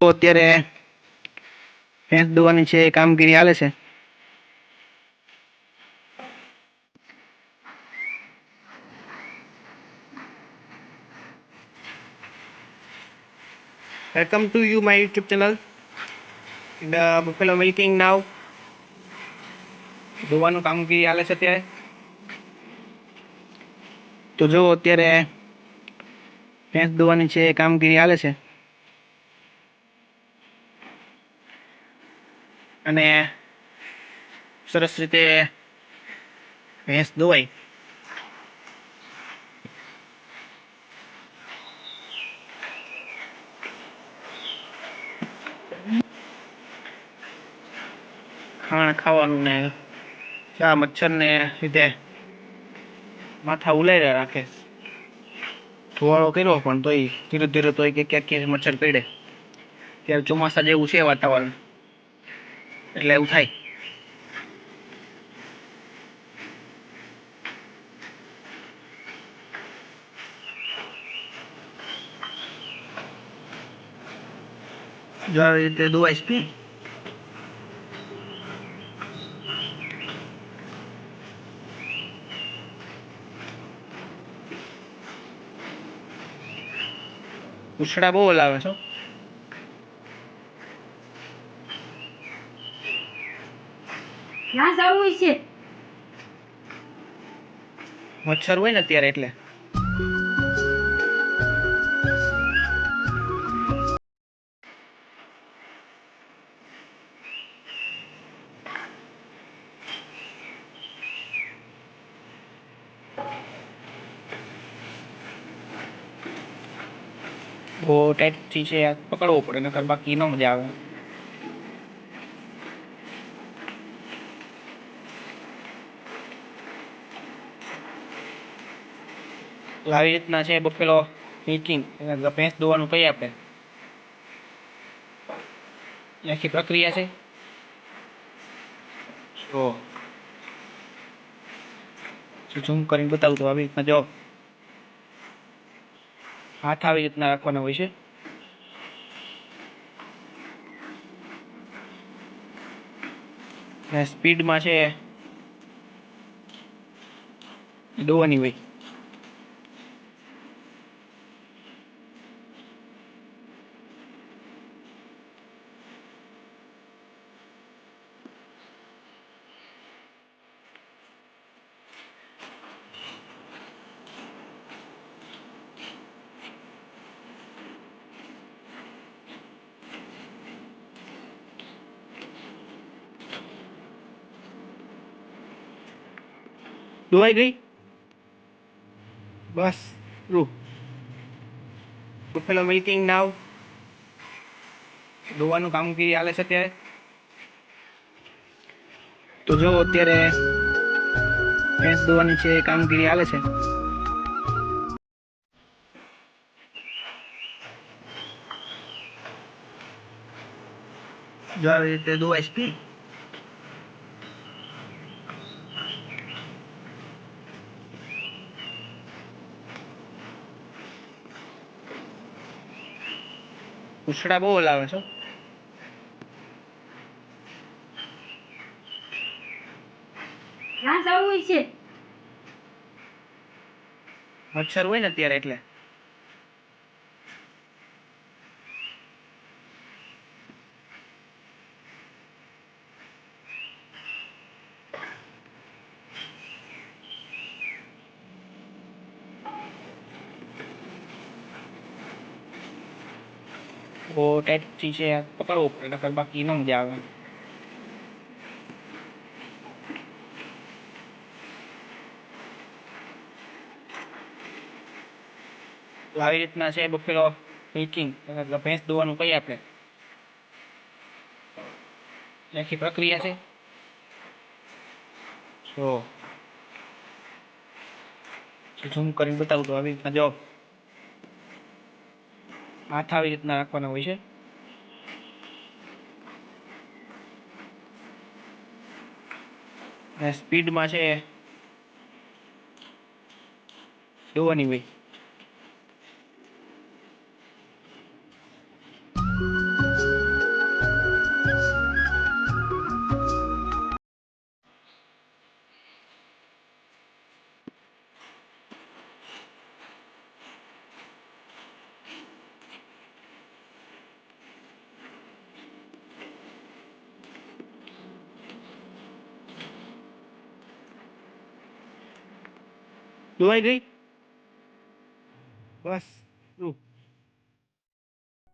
તો અત્યારે ભેંસ દોવાની છે કામગીરી હાલે છે. Welcome to you my YouTube channel. The buffalo milking now. દોવાનું કામગીરી હાલે છે અત્યારે. તો જો અત્યારે ભેંસ દોવાની છે કામગીરી હાલે છે. અને સરસ રીતે ભેંસ દોવાય. ખાણ ખાવાનું ને ચા મચ્છર ને લીધે માથા ઉલાયરા રાખે. ધોવાળો કર્યો પણ તોય ધીરે ધીરે તોય ક્યાંક મચ્છર કરડે. ત્યારે ચોમાસા જેવું છે વાતાવરણ એટલે એવું થાય. જો આવી રીતે દોવાઈશ પી. ઉછળા બહુ લાવે છો. ક્યાં જવું છે? મચ્છર હોય ને અત્યારે એટલે. બહુ ટાઈટથી છે પકડવો પડે નકર બાકી ન મજા આવે. આવી રીતના છે બફેલો મિલ્કિંગ ભેંસ દોવાનું કહીએ આપણે. આખી પ્રક્રિયા છે. તો ઝૂમ કરીને બતાવું તો આવી રીતના જો હાથ આવી રીતના રાખવાના હોય છે. સ્પીડમાં છે દોવાની હોય. દોવાઈ ગઈ બસ. બફેલો મિલ્કિંગ નાવ દોવાનું કામગીરી હાલે છે અત્યારે. તો જો અત્યારે ભેંસ દોવાની છે કામગીરી હાલે છે. જો આવી રીતે દોવાઈશ પી. ઉછળા બહુ લાવે છો. ક્યાં જવું છે? મચ્છર હોય ને અત્યારે એટલે. બહુ ટાઈટથી છે પકડવો પડે નકર બાકી ન મજા આવે. આવી રીતના છે બફેલો મિલ્કિંગ ભેંસ દોવાનું કહીએ આપણે. આખી પ્રક્રિયા છે. તો ઝૂમ કરીને બતાવું તો આવી રીતના જો હાથ આવી રીતના રાખવાના હોય છે. સ્પીડમાં છે દોવાની હોય. દોવાઈ ગઈ બસ જો